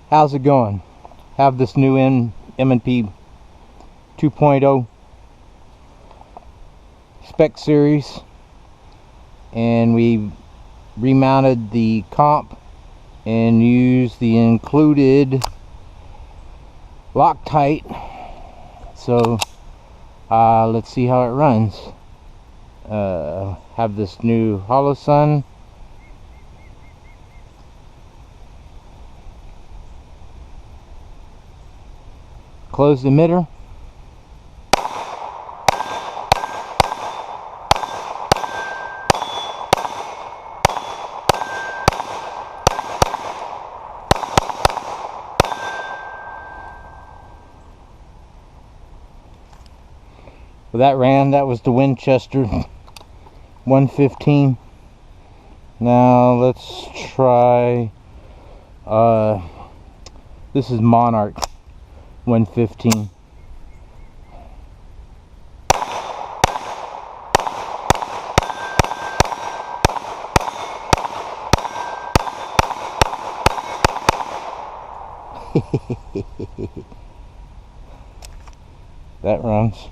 How's it going? Have this new M&P 2.0 Spec Series, and we remounted the comp and used the included Loctite. So let's see how it runs. Have this new Holosun. Close the emitter. Well, that ran. That was the Winchester 115. Now let's try this is Monarch 115. That runs.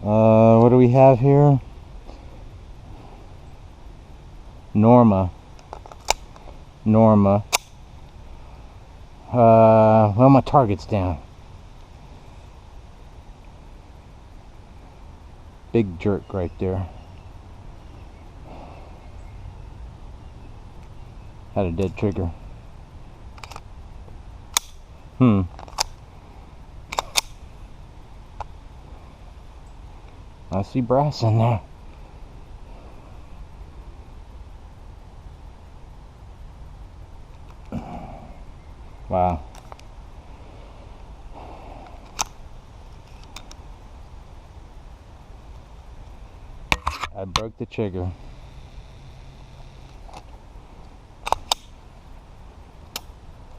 What do we have here? Norma. Well, my target's down. Big jerk right there. Had a dead trigger. I see brass in there. Wow. I broke the trigger.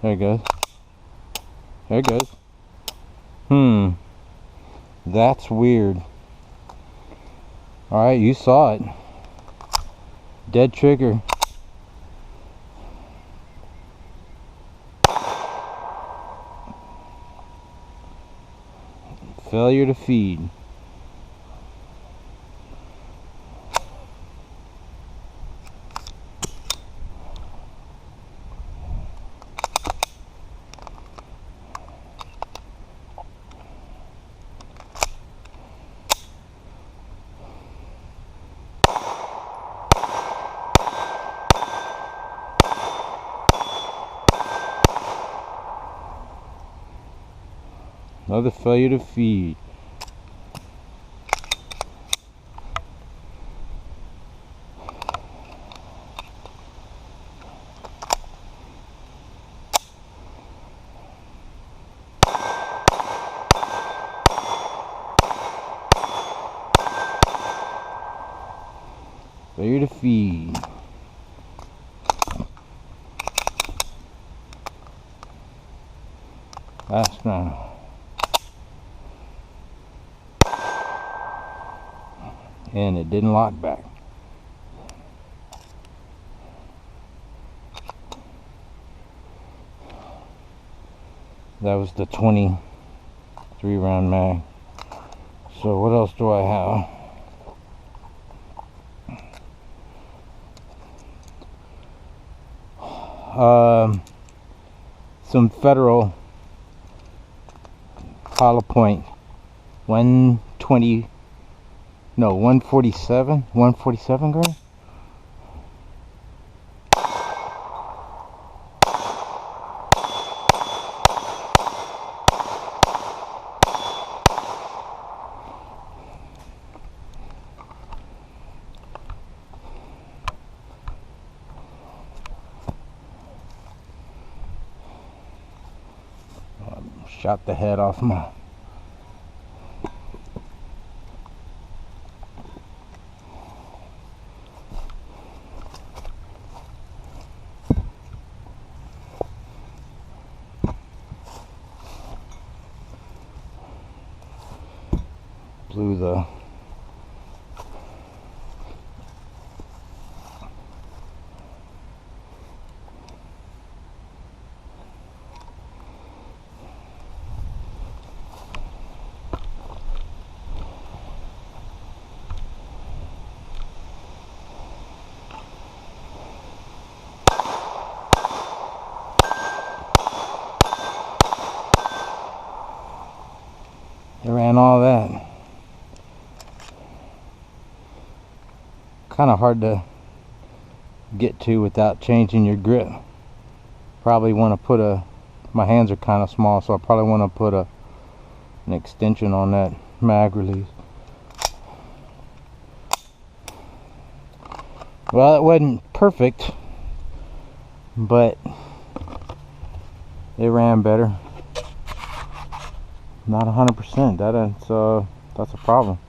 There it goes. There it goes. That's weird. Alright, you saw it. Dead trigger. Failure to feed. Another failure to feed. Failure to feed. Last now. And it didn't lock back. That was the 23 round mag. So what else do I have? Some Federal hollow point 147 grain. Shot the head off my blew the It ran all that. Kind of hard to get to without changing your grip. Probably want to put a, my hands are kind of small, so I probably want to put an extension on that mag release. Well, it wasn't perfect, but it ran better. Not 100%. That's a problem.